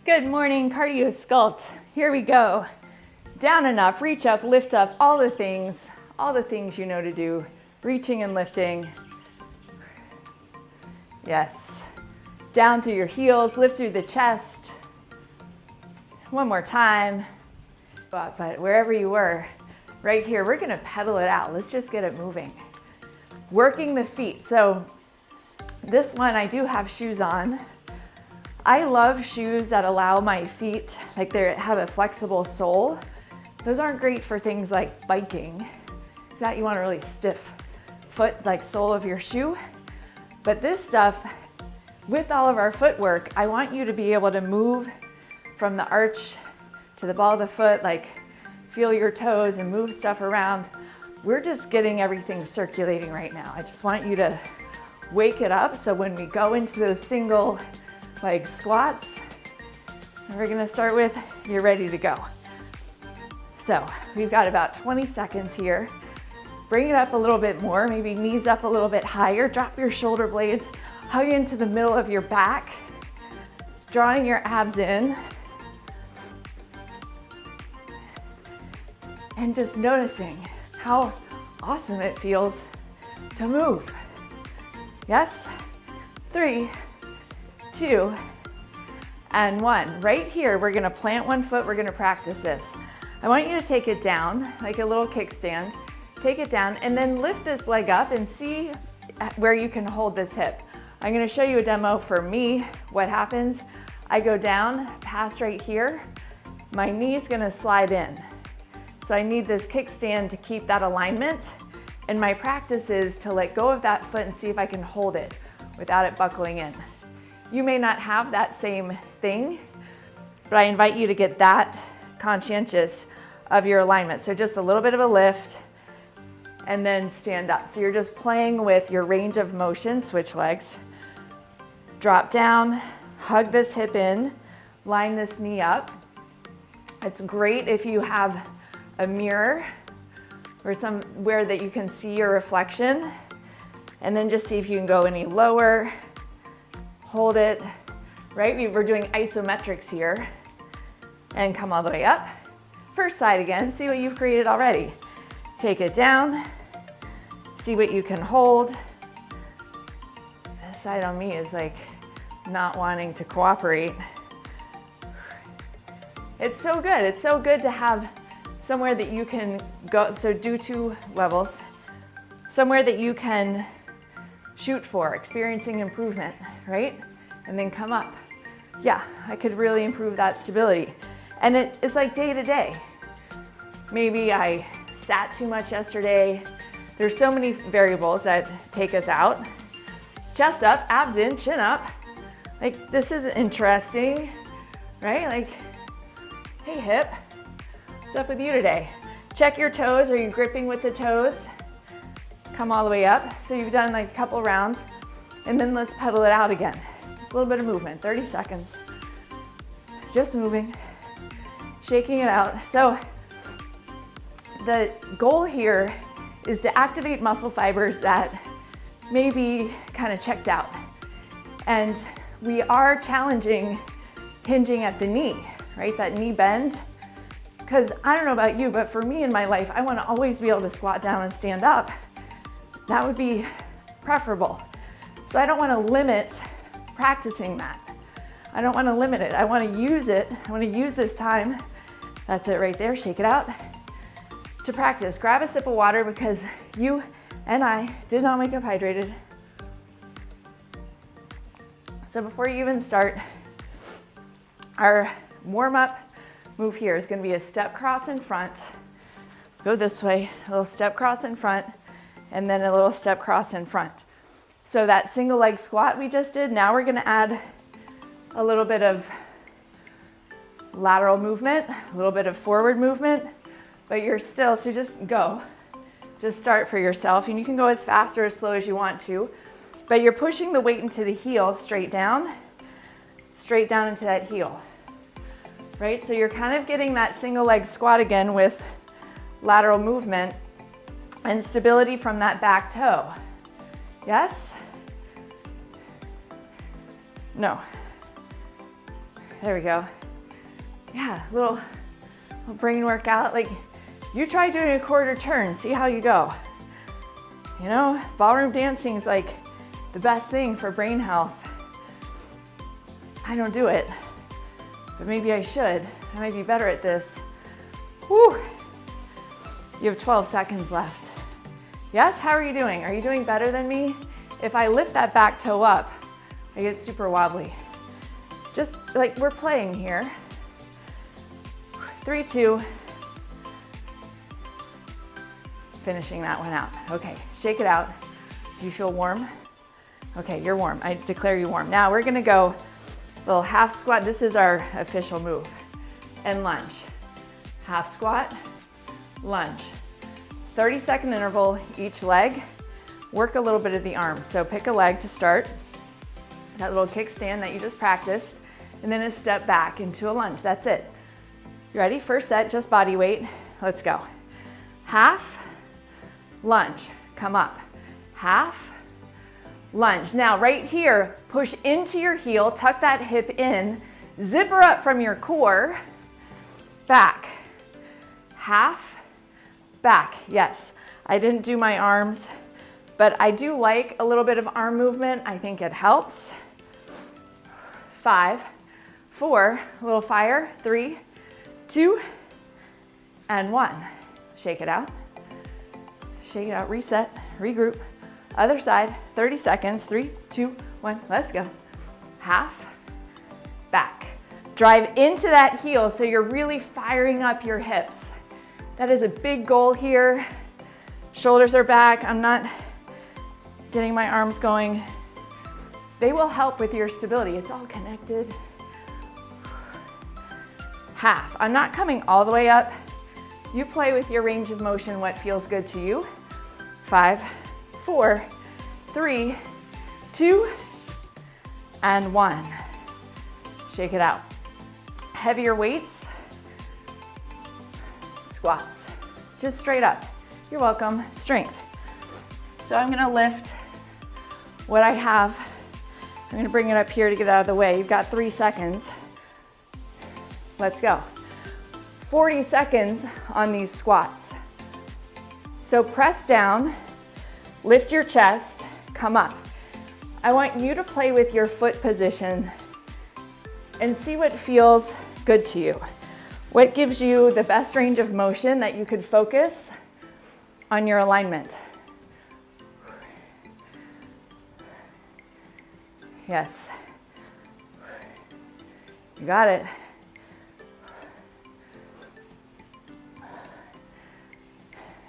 Good morning, cardio sculpt. Here we go. Down and up, reach up, lift up, all the things you know to do. Reaching and lifting. Yes. Down through your heels, lift through the chest. One more time. But wherever you were, right here, we're gonna pedal it out. Let's just get it moving. Working the feet. So this one, I do have shoes on. I love shoes that allow my feet, like they have a flexible sole. Those aren't great for things like biking. That you want a really stiff foot, like sole of your shoe. But this stuff, with all of our footwork, I want you to be able to move from the arch to the ball of the foot, like feel your toes and move stuff around. We're just getting everything circulating right now. I just want you to wake it up so when we go into those single leg squats, we're gonna start with, you're ready to go. So we've got about 20 seconds here. Bring it up a little bit more, maybe knees up a little bit higher, drop your shoulder blades, hug into the middle of your back, drawing your abs in, and just noticing how awesome it feels to move. Yes? 3, 2, and 1. Right here, we're gonna plant one foot, we're gonna practice this. I want you to take it down, like a little kickstand. Take it down and then lift this leg up and see where you can hold this hip. I'm gonna show you a demo for me, what happens. I go down, pass right here, my knee's gonna slide in. So I need this kickstand to keep that alignment, and my practice is to let go of that foot and see if I can hold it without it buckling in. You may not have that same thing, but I invite you to get that conscientious of your alignment. So just a little bit of a lift and then stand up. So you're just playing with your range of motion, switch legs. Drop down, hug this hip in, line this knee up. It's great if you have a mirror or somewhere that you can see your reflection, and then just see if you can go any lower. Hold it, right? We're doing isometrics here, and come all the way up. First side again, see what you've created already. Take it down, see what you can hold. This side on me is like not wanting to cooperate. It's so good to have somewhere that you can go, so do 2 levels, somewhere that you can shoot for, experiencing improvement, right? And then come up. Yeah, I could really improve that stability. And it's like day to day. Maybe I sat too much yesterday. There's so many variables that take us out. Chest up, abs in, chin up. Like, this is interesting, right? Like, hey hip, what's up with you today? Check your toes. Are you gripping with the toes? Come all the way up. So you've done like a couple rounds, and then let's pedal it out again. Just a little bit of movement, 30 seconds. Just moving, shaking it out. So the goal here is to activate muscle fibers that may be kind of checked out. And we are challenging hinging at the knee, right? That knee bend. Because I don't know about you, but for me in my life, I want to always be able to squat down and stand up. That would be preferable. So I don't want to limit practicing that. I don't want to limit it. I want to use it. I want to use this time. That's it right there. Shake it out. To practice, grab a sip of water because you and I did not wake up hydrated. So before you even start, our warm-up move here is going to be a step cross in front. Go this way, a little step cross in front, and then a little step cross in front. So that single leg squat we just did, now we're going to add a little bit of lateral movement, a little bit of forward movement, but you're still, so just go. Just start for yourself, and you can go as fast or as slow as you want to, but you're pushing the weight into the heel straight down into that heel, right? So you're kind of getting that single leg squat again with lateral movement and stability from that back toe. Yes? No. There we go. Yeah, little brain workout. Like, you try doing a quarter turn, see how you go. You know, ballroom dancing is like the best thing for brain health. I don't do it, but maybe I should. I might be better at this. Woo! You have 12 seconds left. Yes, how are you doing? Are you doing better than me? If I lift that back toe up, I get super wobbly. Just like we're playing here. 3, 2. Finishing that one out. Okay, shake it out. Do you feel warm? Okay, you're warm. I declare you warm. Now we're gonna go little half squat. This is our official move. And lunge. Half squat, lunge. 30-second interval each leg. Work a little bit of the arms. So pick a leg to start. That little kickstand that you just practiced. And then a step back into a lunge. That's it. You ready? First set, just body weight. Let's go. Half, lunge. Come up. Half, lunge. Now right here, push into your heel, tuck that hip in, zipper up from your core, back. Half, back. Yes, I didn't do my arms, but I do like a little bit of arm movement. I think it helps. 5, 4, a little fire. 3, 2, and 1. Shake it out. Shake it out, reset, regroup. Other side, 30 seconds. 3, 2, 1, let's go. Half, back. Drive into that heel so you're really firing up your hips. That is a big goal here. Shoulders are back. I'm not getting my arms going. They will help with your stability. It's all connected. Half. I'm not coming all the way up. You play with your range of motion, what feels good to you. 5, 4, 3, 2, and 1. Shake it out. Heavier weights. Squats. Just straight up. You're welcome. Strength. So I'm gonna lift what I have. I'm gonna bring it up here to get out of the way. You've got 3 seconds. Let's go. 40 seconds on these squats. So press down, lift your chest, come up. I want you to play with your foot position and see what feels good to you. What gives you the best range of motion that you could focus on your alignment? Yes. You got it.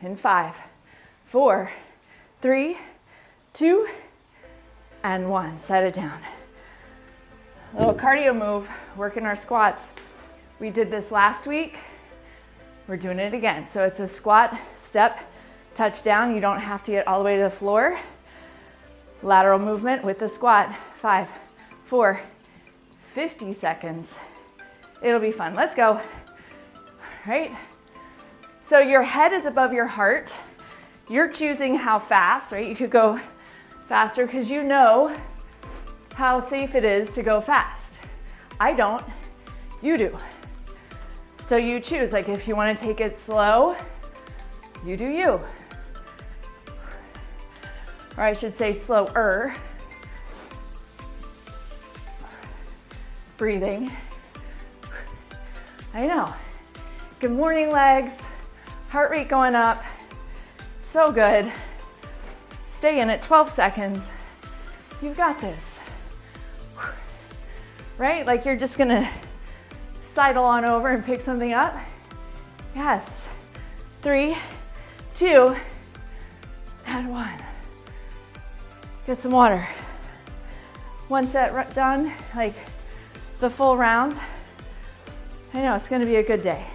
In 5, 4, 3, 2, and 1. Set it down. A little cardio move, working our squats. We did this last week. We're doing it again. So it's a squat, step, touch down. You don't have to get all the way to the floor. Lateral movement with the squat. 5, 4, 50 seconds. It'll be fun. Let's go. All right. So your head is above your heart. You're choosing how fast, right? You could go faster because you know how safe it is to go fast. I don't, you do. So you choose, like if you want to take it slow, you do you. Or I should say slower. Breathing. I know. Good morning, legs. Heart rate going up. So good. Stay in it, 12 seconds. You've got this. Right? Like you're just gonna sidle on over and pick something up. Yes. 3, 2, and 1. Get some water. 1 set done, like the full round. I know, it's gonna be a good day.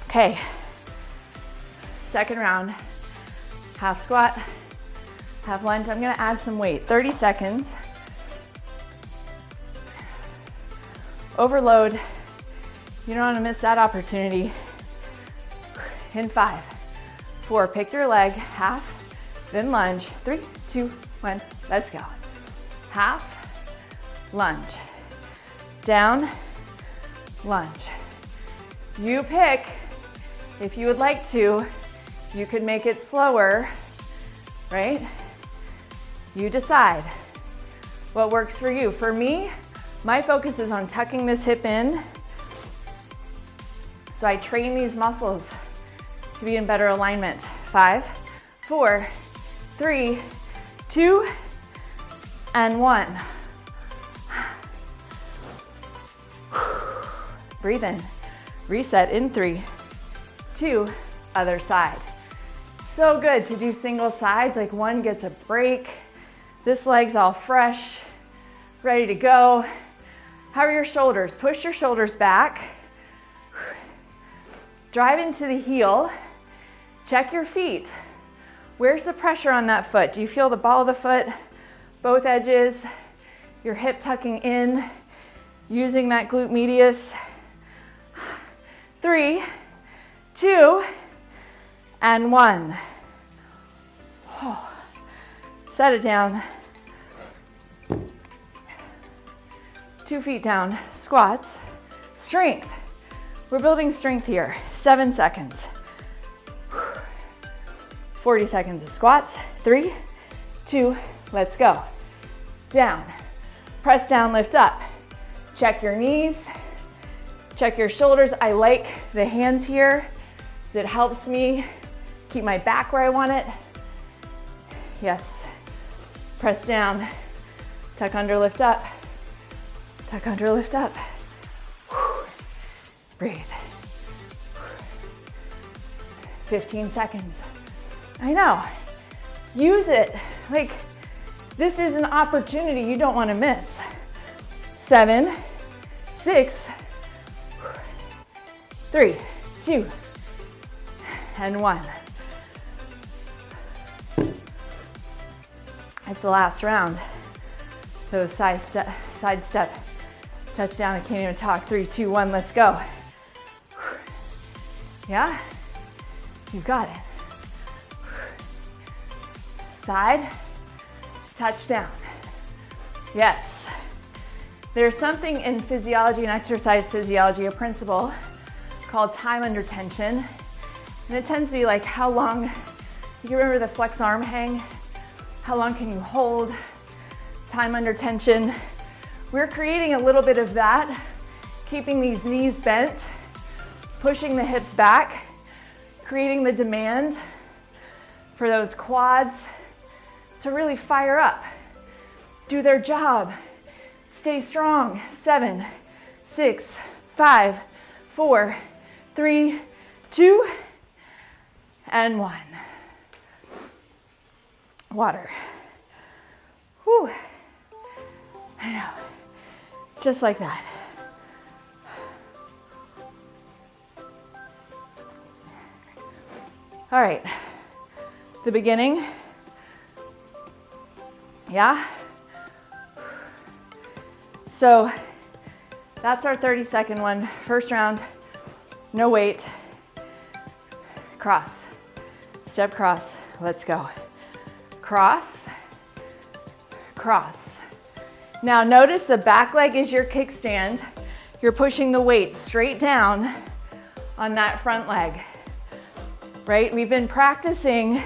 Okay, second round, half squat, half lunge. I'm gonna add some weight, 30 seconds. Overload, you don't wanna miss that opportunity. In 5, 4, pick your leg, half, then lunge. 3, 2, 1, let's go. Half, lunge. Down, lunge. You pick. If you would like to, you could make it slower, right? You decide what works for you. For me, my focus is on tucking this hip in, so I train these muscles to be in better alignment. 5, 4, 3, 2, and 1. Breathe in. Reset in 3, 2, other side. So good to do single sides, like one gets a break. This leg's all fresh, ready to go. How are your shoulders? Push your shoulders back. Drive into the heel. Check your feet. Where's the pressure on that foot? Do you feel the ball of the foot, both edges, your hip tucking in, using that glute medius? 3, 2, and 1. Oh. Set it down. 2 feet down, squats, strength. We're building strength here. 7 seconds. 40 seconds of squats. 3, 2, let's go. Down, press down, lift up. Check your knees. Check your shoulders. I like the hands here. It helps me keep my back where I want it. Yes. Press down. Tuck under, lift up. Tuck under, lift up. Breathe. 15 seconds. I know. Use it. Like, this is an opportunity you don't want to miss. 7, 6, 3, 2, and 1. It's the last round. Those side step, touchdown. I can't even talk. 3, 2, 1, let's go. Yeah? You got it. Side, touchdown. Yes. There's something in physiology and exercise physiology, a principle called time under tension. And it tends to be like how long, you remember the flex arm hang? How long can you hold? Time under tension. We're creating a little bit of that, keeping these knees bent, pushing the hips back, creating the demand for those quads to really fire up, do their job, stay strong. 7, 6, 5, 4, 3, 2, and 1. Water. Whew. I know. Just like that. All right. The beginning. Yeah? So that's our 30-second one. First round, no weight. Cross. Step cross. Let's go. Cross. Cross. Now notice the back leg is your kickstand. You're pushing the weight straight down on that front leg, right? We've been practicing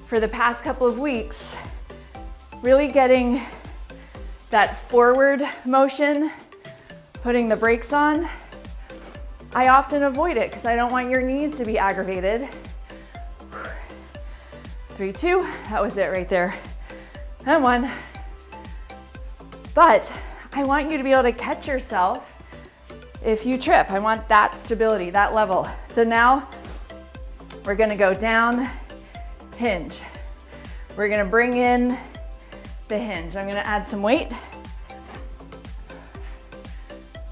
for the past couple of weeks, really getting that forward motion, putting the brakes on. I often avoid it because I don't want your knees to be aggravated. 3, 2, that was it right there. And 1. But I want you to be able to catch yourself if you trip. I want that stability, that level. So now we're gonna go down, hinge. We're gonna bring in the hinge. I'm gonna add some weight.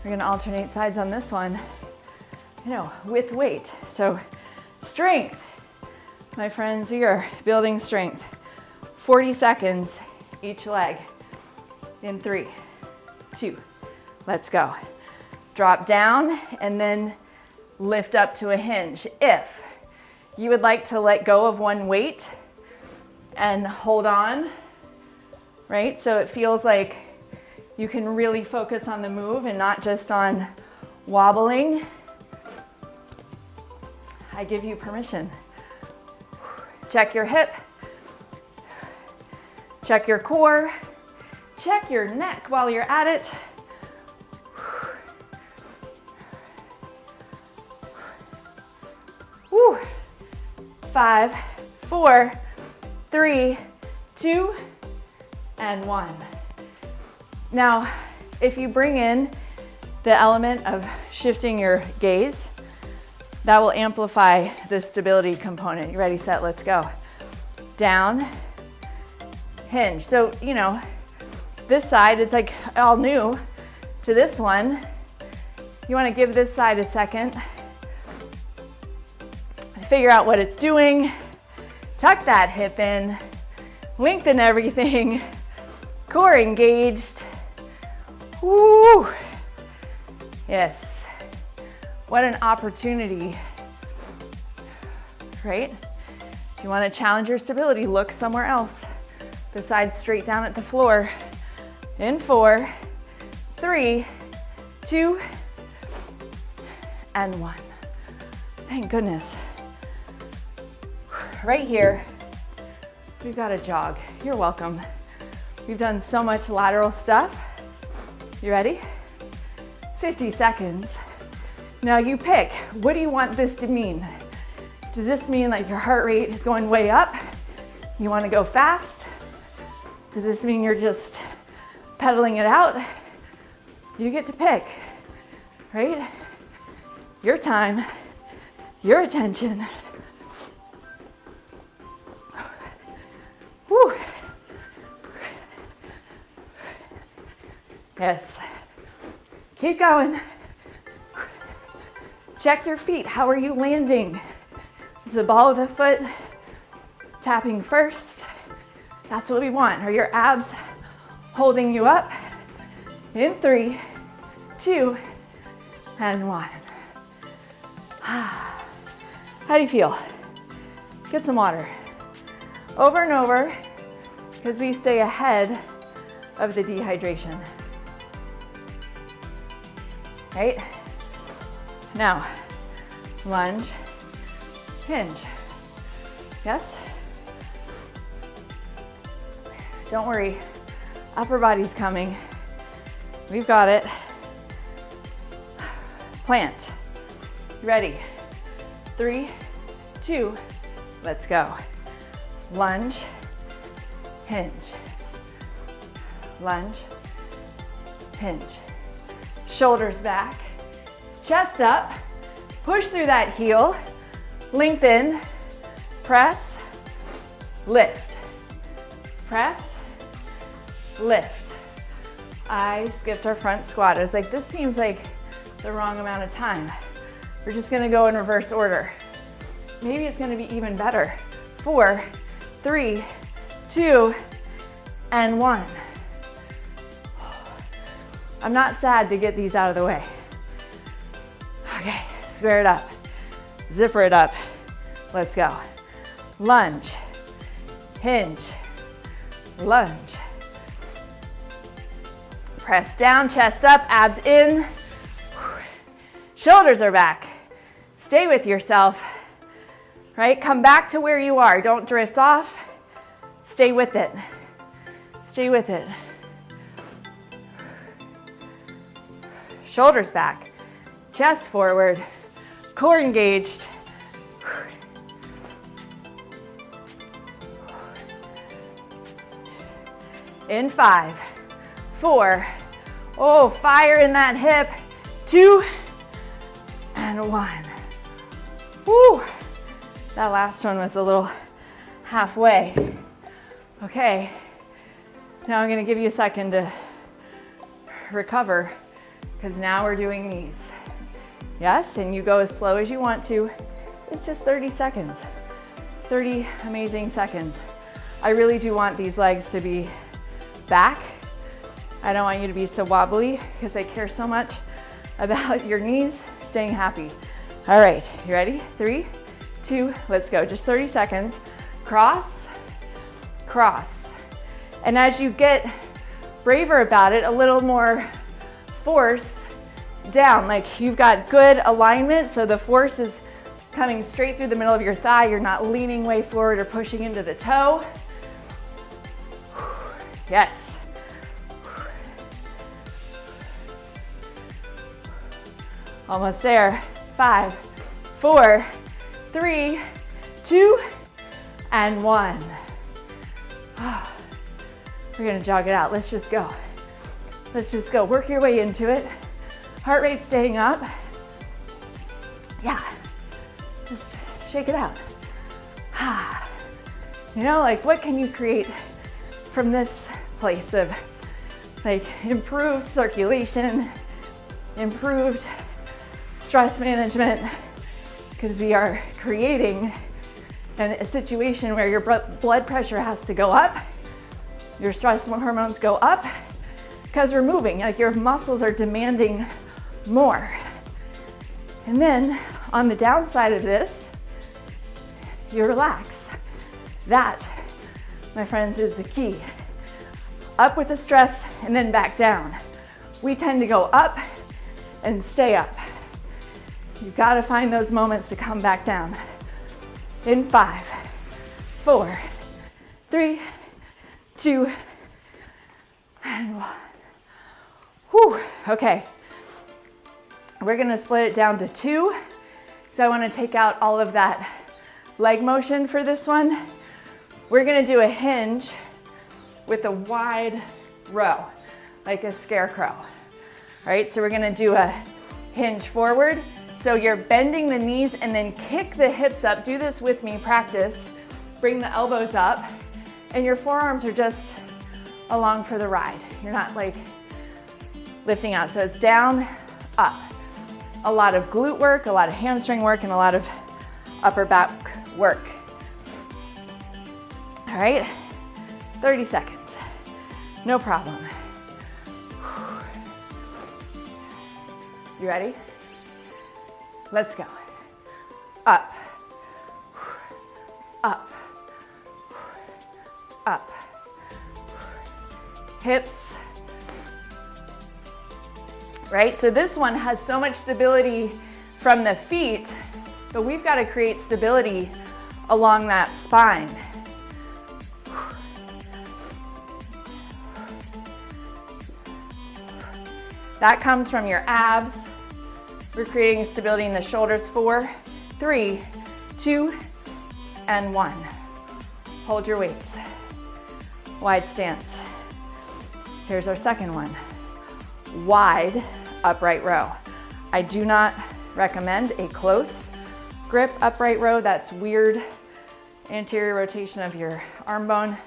We're gonna alternate sides on this one, with weight. So strength, my friends, here, building strength. 40 seconds each leg. In 3, 2, let's go. Drop down and then lift up to a hinge. If you would like to let go of one weight, and hold on, right? So it feels like you can really focus on the move and not just on wobbling. I give you permission. Check your hip, check your core, check your neck while you're at it. Woo. 5, 4, 3, 2, and 1. Now, if you bring in the element of shifting your gaze, that will amplify the stability component. You ready, set, let's go. Down, hinge. So, you know, this side is like all new to this one. You want to give this side a second. Figure out what it's doing. Tuck that hip in. Lengthen everything. Core engaged. Woo! Yes. What an opportunity, right? If you want to challenge your stability, look somewhere else besides straight down at the floor. In 4, 3, 2, and 1. Thank goodness. Right here, we've got a jog. You're welcome. We've done so much lateral stuff. You ready? 50 seconds. Now you pick, what do you want this to mean? Does this mean like your heart rate is going way up? You want to go fast? Does this mean you're just pedaling it out? You get to pick, right? Your time, your attention. Whew. Yes. Keep going. Check your feet. How are you landing? Is the ball of the foot tapping first? That's what we want. Are your abs holding you up? In 3, 2, and 1. How do you feel? Get some water. Over and over, because we stay ahead of the dehydration. Right? Now, lunge, hinge. Yes? Don't worry, upper body's coming. We've got it. Plant. Ready? 3, 2, let's go. Lunge, hinge. Lunge, hinge. Shoulders back, chest up, push through that heel, lengthen, press, lift, press, lift. I skipped our front squat. I was like, this seems like the wrong amount of time. We're just gonna go in reverse order. Maybe it's gonna be even better. 4, 3, 2, and 1. I'm not sad to get these out of the way. Okay, square it up, zipper it up. Let's go. Lunge, hinge, lunge. Press down, chest up, abs in. Shoulders are back. Stay with yourself, right? Come back to where you are. Don't drift off. Stay with it. Stay with it. Shoulders back, chest forward, core engaged. In 5, 4, oh, fire in that hip, 2, and 1. Woo! That last one was a little halfway. Okay, now I'm gonna give you a second to recover, because now we're doing these. Yes, and you go as slow as you want to. It's just 30 seconds. 30 amazing seconds. I really do want these legs to be back. I don't want you to be so wobbly because I care so much about your knees staying happy. All right, you ready? 3, 2, let's go. Just 30 seconds. Cross, cross. And as you get braver about it, a little more force down, like you've got good alignment, so the force is coming straight through the middle of your thigh. You're not leaning way forward or pushing into the toe. Yes. Almost there. 5, 4, 3, 2, and 1. We're gonna jog it out. Let's just go. Let's just go. Work your way into it. Heart rate staying up. Yeah. Just shake it out. You know, like what can you create from this place of like improved circulation, improved stress management, because we are creating a situation where your blood pressure has to go up, your stress hormones go up, because we're moving, like your muscles are demanding more. And then on the downside of this, you relax. That, my friends, is the key. Up with the stress and then back down. We tend to go up and stay up. You've got to find those moments to come back down. In 5, 4, 3, 2, and 1. Whew, okay. We're gonna split it down to 2, because I wanna take out all of that leg motion for this one. We're gonna do a hinge with a wide row, like a scarecrow. All right, so we're gonna do a hinge forward. So you're bending the knees and then kick the hips up. Do this with me, practice. Bring the elbows up and your forearms are just along for the ride. You're not like lifting out. So it's down, up. A lot of glute work, a lot of hamstring work, and a lot of upper back work. All right, 30 seconds. No problem. You ready? Let's go. Up, up, up. Hips, right? So this one has so much stability from the feet, but we've got to create stability along that spine. That comes from your abs. We're creating stability in the shoulders. 4, 3, 2, and 1. Hold your weights. Wide stance. Here's our second one. Wide upright row. I do not recommend a close grip upright row. That's weird anterior rotation of your arm bone.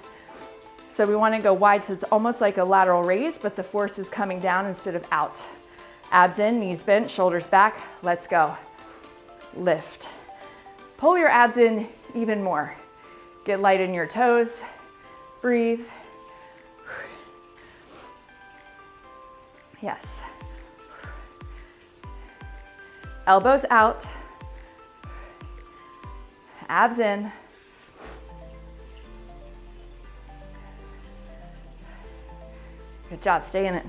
So we want to go wide, so it's almost like a lateral raise, but the force is coming down instead of out. Abs in, knees bent, shoulders back. Let's go. Lift. Pull your abs in even more. Get light in your toes. Breathe. Yes. Elbows out. Abs in. Good job, stay in it.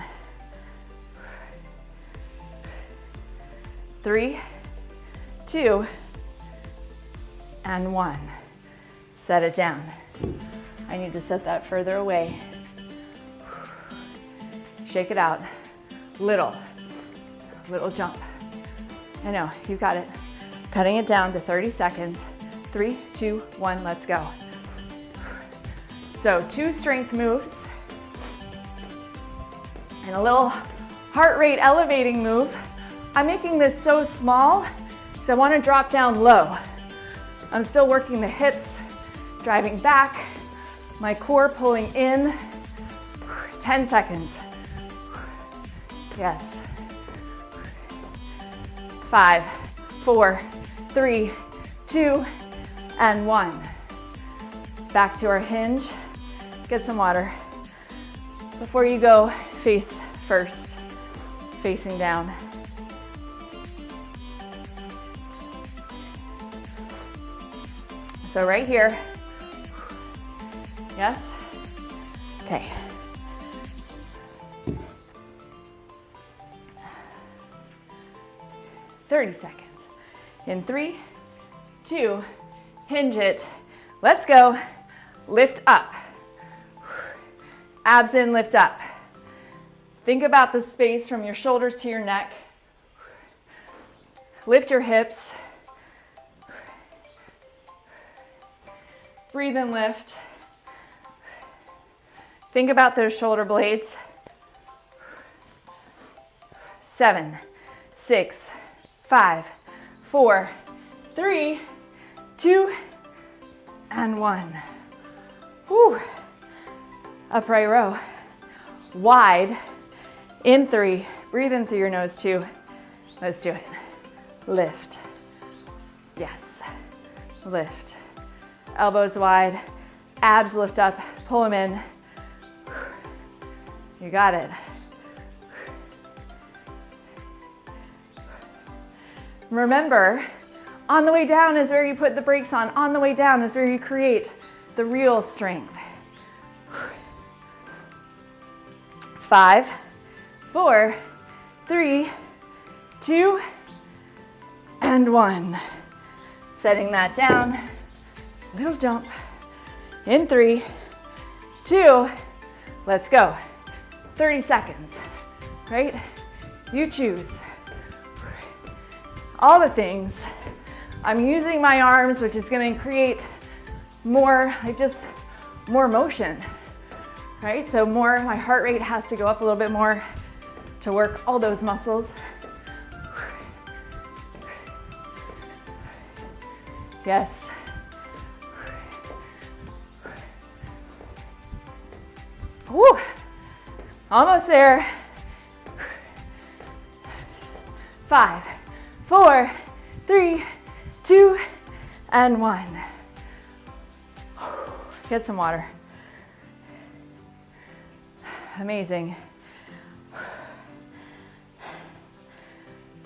3, 2, and 1. Set it down. I need to set that further away. Shake it out. Little jump. I know, you got it. Cutting it down to 30 seconds. 3, 2, 1, let's go. So 2 strength moves and a little heart rate elevating move. I'm making this so small because I want to drop down low. I'm still working the hips, driving back, my core pulling in. 10 seconds. Yes. 5, 4, 3, 2, and 1. Back to our hinge. Get some water. Before you go, face first, facing down. So right here, Yes? Okay. "30 seconds. In 3, 2, hinge it. Let's go. Lift up. Abs in, lift up. Think about the space from your shoulders to your neck. Lift your hips. Breathe and lift. Think about those shoulder blades. 7, 6, 5, 4, 3, 2, and 1. Whew. Upright row. Wide. In 3. Breathe in through your nose 2. Let's do it. Lift. Yes. Lift. Elbows wide. Abs lift up. Pull them in. You got it. Remember, on the way down is where you put the brakes on. On the way down is where you create the real strength. 5, 4, 3, 2, and 1. Setting that down. Little jump. In 3, 2, let's go. 30 seconds, right? You choose. All the things. I'm using my arms, which is going to create more, just more motion, right? So my heart rate has to go up a little bit more to work all those muscles. Yes. Woo. Almost there. 5, 4, 3, 2, and 1. Get some water. Amazing.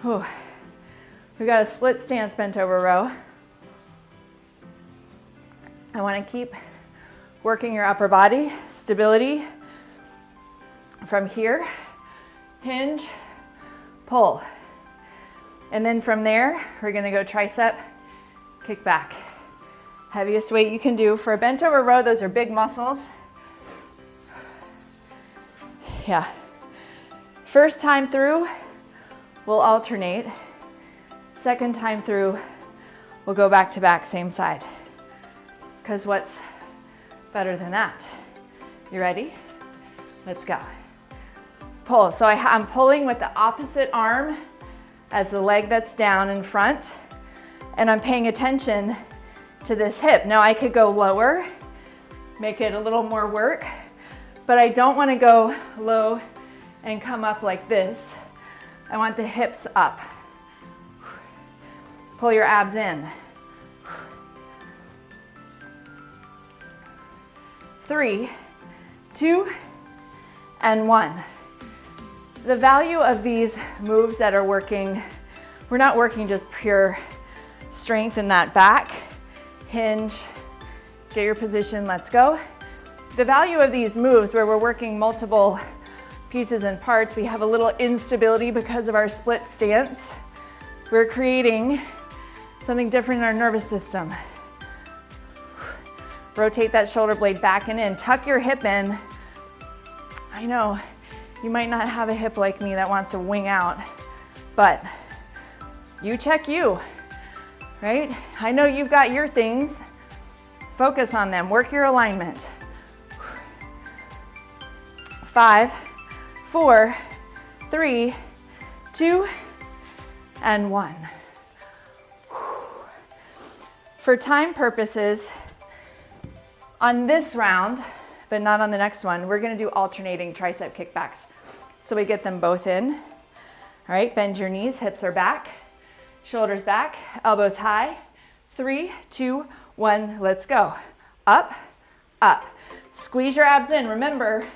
Whew. We got a split stance bent over row. I want to keep working your upper body, stability. From here, hinge, pull. And then from there, we're gonna go tricep, kick back. Heaviest weight you can do. For a bent over row, those are big muscles. Yeah. First time through, we'll alternate. Second time through, we'll go back to back, same side. Because what's better than that? You ready? Let's go. Pull. So I'm pulling with the opposite arm as the leg that's down in front, and I'm paying attention to this hip. Now I could go lower, make it a little more work, but I don't want to go low and come up like this. I want the hips up. Pull your abs in. 3, 2, and 1. The value of these moves that are working, we're not working just pure strength in that back, hinge, get your position, let's go. The value of these moves where we're working multiple pieces and parts, we have a little instability because of our split stance. We're creating something different in our nervous system. Rotate that shoulder blade back and in, tuck your hip in. I know, you might not have a hip like me that wants to wing out, but you check you, right? I know you've got your things. Focus on them, work your alignment. 5, 4, 3, 2, and 1. For time purposes, on this round, but not on the next one, we're gonna do alternating tricep kickbacks. So we get them both in. All right, bend your knees, hips are back, shoulders back, elbows high. 3, 2, 1, let's go. Up, up. Squeeze your abs in. Remember,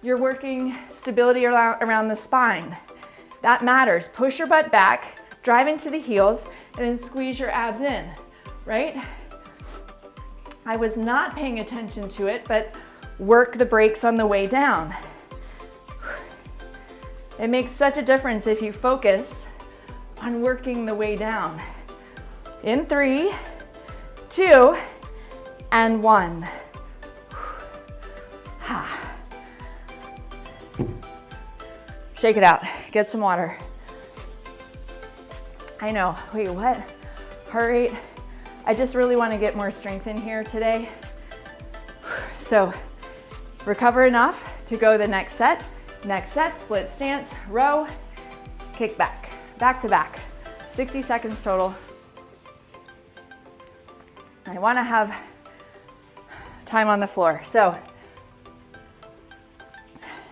you're working stability around the spine. That matters. Push your butt back, drive into the heels, and then squeeze your abs in, right? I was not paying attention to it, but work the brakes on the way down. It makes such a difference if you focus on working the way down. In 3, 2, and 1. Shake it out, get some water. I know, wait, what? Heart rate? I just really want to get more strength in here today. So recover enough to go the next set. Next set, split stance, row, kick back, back to back. 60 seconds total. I want to have time on the floor. So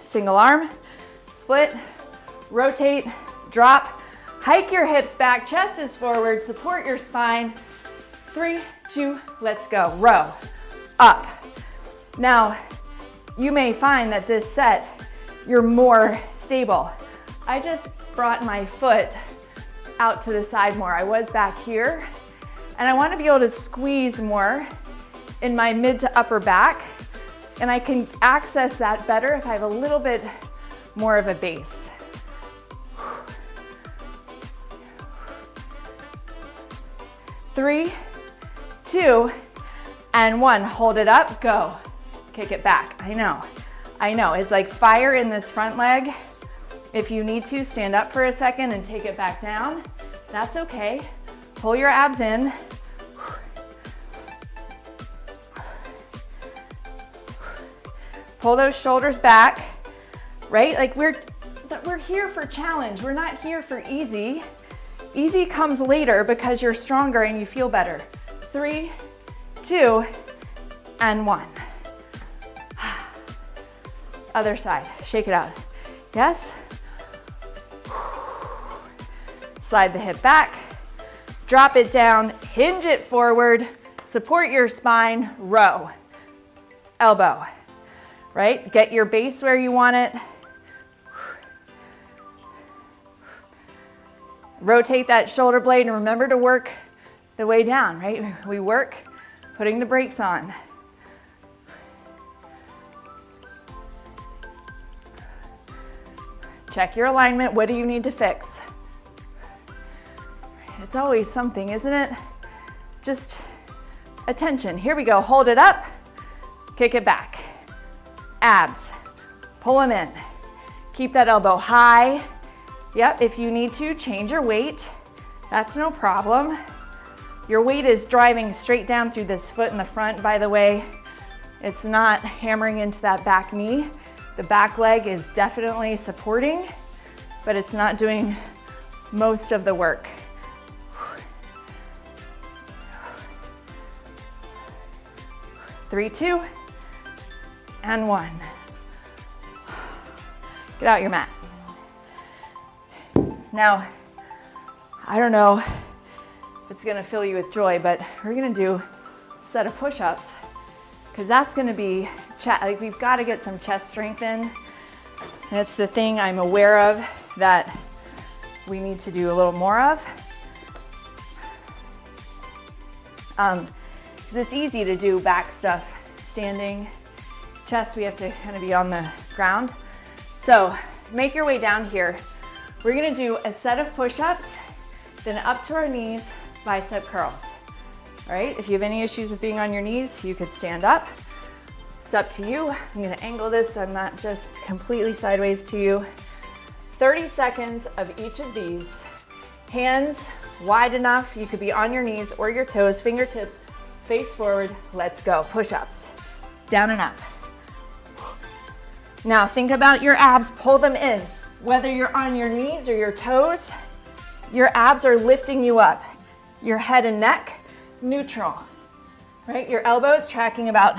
single arm, split, rotate, drop, hike your hips back, chest is forward, support your spine. 3, 2, let's go. Row, up. Now, you may find that this set, you're more stable. I just brought my foot out to the side more. I was back here, and I want to be able to squeeze more in my mid to upper back, and I can access that better if I have a little bit more of a base. 3, 2, and 1. Hold it up, go. Kick it back. I know. It's like fire in this front leg. If you need to, stand up for a second and take it back down. That's okay. Pull your abs in. Pull those shoulders back, right? Like we're here for challenge. We're not here for easy. Easy comes later because you're stronger and you feel better. 3, 2, and 1. Other side, shake it out. Yes? Slide the hip back, drop it down, hinge it forward, support your spine, row. Elbow, right? Get your base where you want it. Rotate that shoulder blade and remember to work the way down, right? We work putting the brakes on. Check your alignment. What do you need to fix? It's always something, isn't it? Just attention. Here we go. Hold it up. Kick it back. Abs. Pull them in. Keep that elbow high. Yep, if you need to, change your weight. That's no problem. Your weight is driving straight down through this foot in the front, by the way. It's not hammering into that back knee. The back leg is definitely supporting, but it's not doing most of the work. 3, 2, and 1. Get out your mat. Now, I don't know if it's gonna fill you with joy, but we're gonna do a set of push-ups because that's gonna be, like we've gotta get some chest strength in. That's the thing I'm aware of that we need to do a little more of. It's easy to do back stuff standing. Chest, we have to kind of be on the ground. So make your way down here. We're gonna do a set of push-ups, then up to our knees, bicep curls. All right, if you have any issues with being on your knees, you could stand up. It's up to you. I'm gonna angle this so I'm not just completely sideways to you. 30 seconds of each of these. Hands wide enough. You could be on your knees or your toes, fingertips face forward. Let's go. Push-ups. Down and up. Now think about your abs. Pull them in. Whether you're on your knees or your toes, your abs are lifting you up. Your head and neck, neutral, right? Your elbows tracking about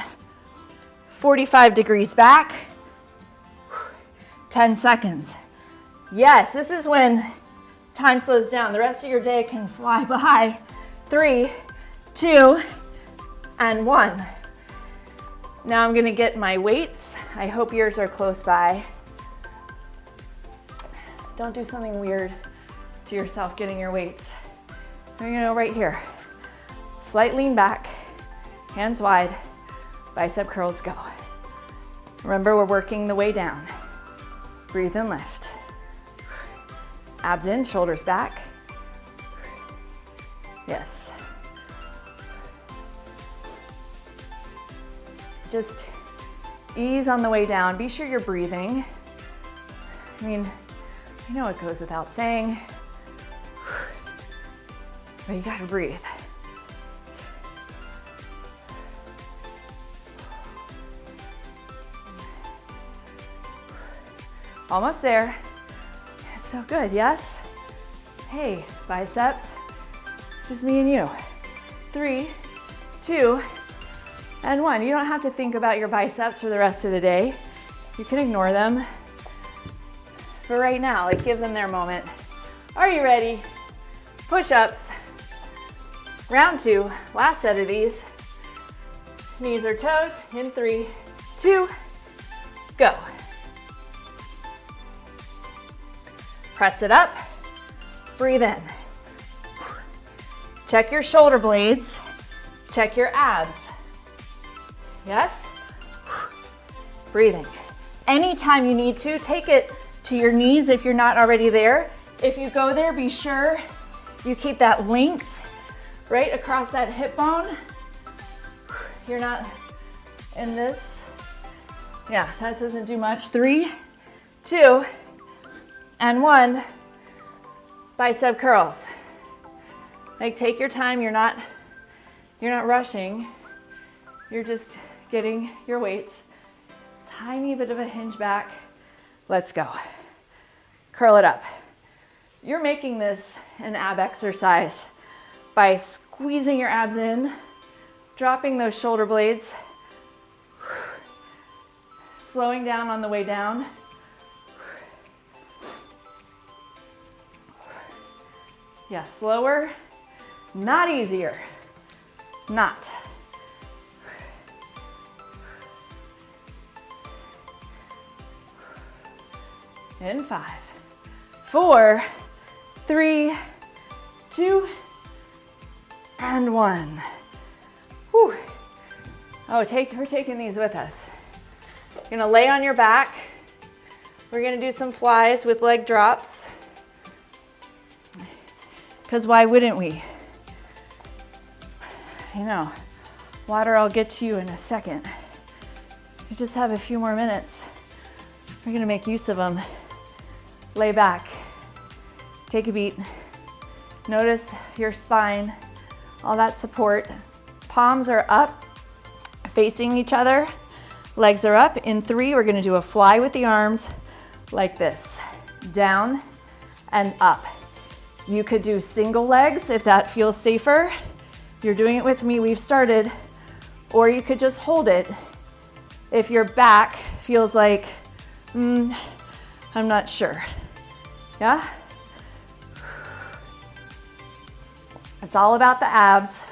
45 degrees back. 10 seconds. Yes, this is when time slows down. The rest of your day can fly by. 3, 2, and 1. Now I'm gonna get my weights. I hope yours are close by. Don't do something weird to yourself getting your weights. We're gonna go right here. Slight lean back, Hands wide, bicep curls go. Remember, we're working the way down. Breathe and lift. Abs in, shoulders back. Yes. Just ease on the way down. Be sure you're breathing. I mean, I know it goes without saying, but you gotta breathe. Almost there. It's so good, yes? Hey, biceps, it's just me and you. 3, 2, and 1. You don't have to think about your biceps for the rest of the day. You can ignore them. But right now, like, give them their moment. Are you ready? Push-ups. Round 2, last set of these. Knees or toes in 3, 2, go. Press it up, breathe in. Check your shoulder blades, check your abs. Yes? Breathing. Anytime you need to, take it to your knees if you're not already there. If you go there, be sure you keep that length right across that hip bone. You're not in this. Yeah, that doesn't do much. 3, 2, and 1, bicep curls. Like, take your time, you're not rushing. You're just getting your weights. Tiny bit of a hinge back. Let's go. Curl it up. You're making this an ab exercise by squeezing your abs in, dropping those shoulder blades, slowing down on the way down. Yeah, slower, not easier, not. In 5, 4, 3, 2, and 1. Whew. Oh, we're taking these with us. You're gonna lay on your back. We're gonna do some flies with leg drops. Because why wouldn't we? You know, water I'll get to you in a second. You just have a few more minutes. We're gonna make use of them. Lay back, take a beat. Notice your spine, all that support. Palms are up, facing each other. Legs are up. In 3, we're gonna do a fly with the arms like this. Down and up. You could do single legs if that feels safer. You're doing it with me, we've started. Or you could just hold it if your back feels like, I'm not sure. Yeah? It's all about the abs.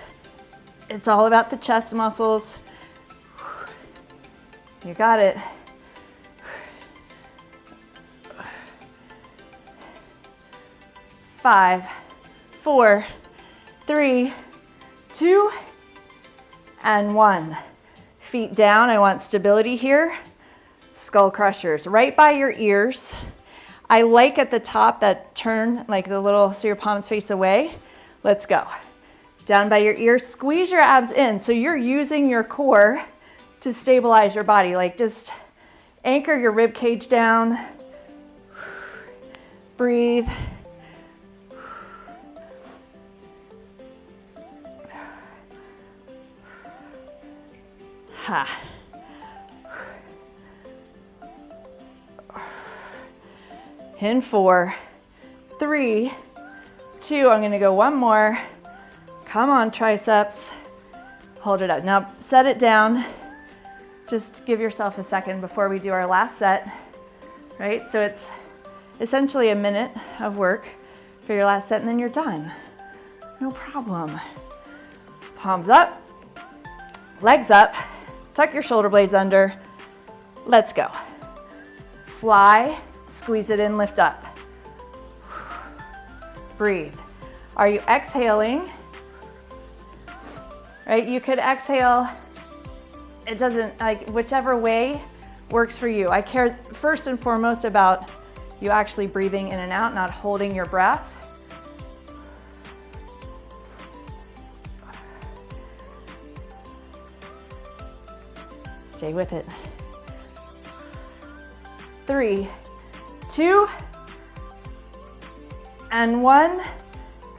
It's all about the chest muscles. You got it. Five, 4, 3, 2, and 1. Feet down, I want stability here. Skull crushers, right by your ears. I like at the top that turn, like the little, so your palms face away. Let's go. Down by your ears, squeeze your abs in. So you're using your core to stabilize your body. Like, just anchor your rib cage down. Breathe. Ha. In 4, 3, 2, I'm gonna go one more. Come on, triceps. Hold it up. Now set it down. Just give yourself a second before we do our last set, right? So it's essentially a minute of work for your last set and then you're done. No problem. Palms up, legs up, tuck your shoulder blades under. Let's go. Fly, squeeze it in, lift up. Breathe. Are you exhaling? right? You could exhale. It doesn't, like, whichever way works for you. I care first and foremost about you actually breathing in and out, not holding your breath. Stay with it. 3, 2, and 1.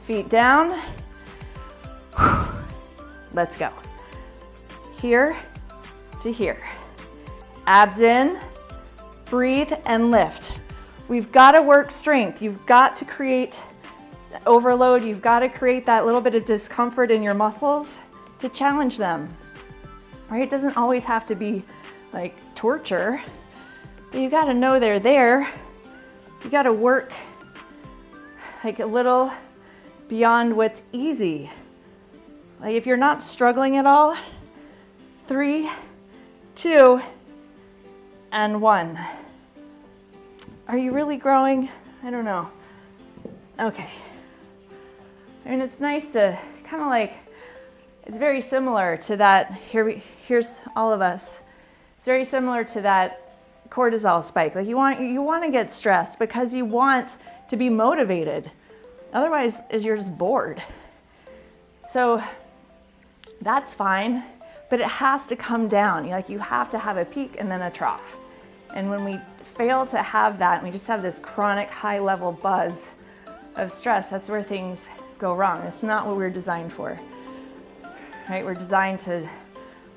Feet down. Let's go. Here to here. Abs in, breathe and lift. We've got to work strength. You've got to create overload. You've got to create that little bit of discomfort in your muscles to challenge them. Right? It doesn't always have to be like torture, but you got to know they're there. You got to work like a little beyond what's easy. Like if you're not struggling at all, 3, 2, and 1. Are you really growing? I don't know. Okay. I mean, it's nice to kind of like, it's very similar to that, here's all of us. It's very similar to that cortisol spike. Like you want to get stressed because you want to be motivated. Otherwise, you're just bored. So that's fine, but it has to come down. You have to have a peak and then a trough. And when we fail to have that, and we just have this chronic high level buzz of stress, that's where things go wrong. It's not what we're designed for. Right? We're designed to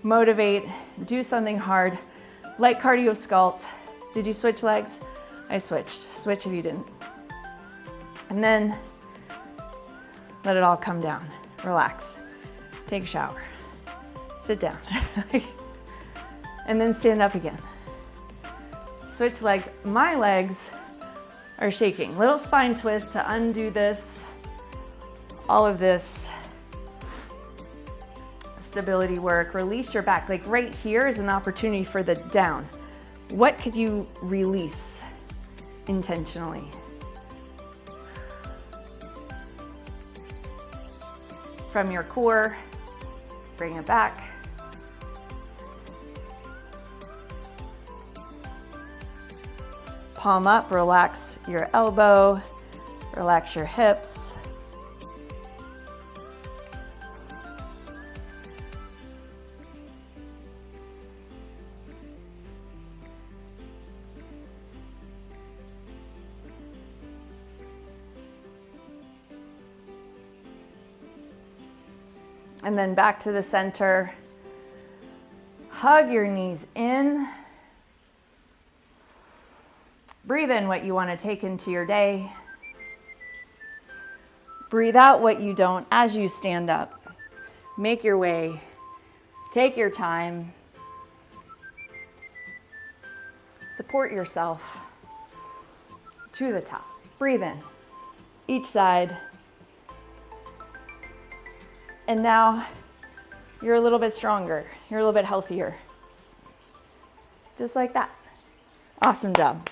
motivate, do something hard, like cardio sculpt. Did you switch legs? I switched. Switch if you didn't. And then let it all come down. Relax. Take a shower. Sit down. And then stand up again. Switch legs. My legs are shaking. Little spine twist to undo this, all of this stability work. Release your back. Like right here is an opportunity for the down. What could you release intentionally? From your core, bring it back. Palm up, relax your elbow, relax your hips. And then back to the center. Hug your knees in. Breathe in what you want to take into your day. Breathe out what you don't as you stand up. Make your way. Take your time. Support yourself to the top. Breathe in. Each side. And now you're a little bit stronger. You're a little bit healthier. Just like that. Awesome job.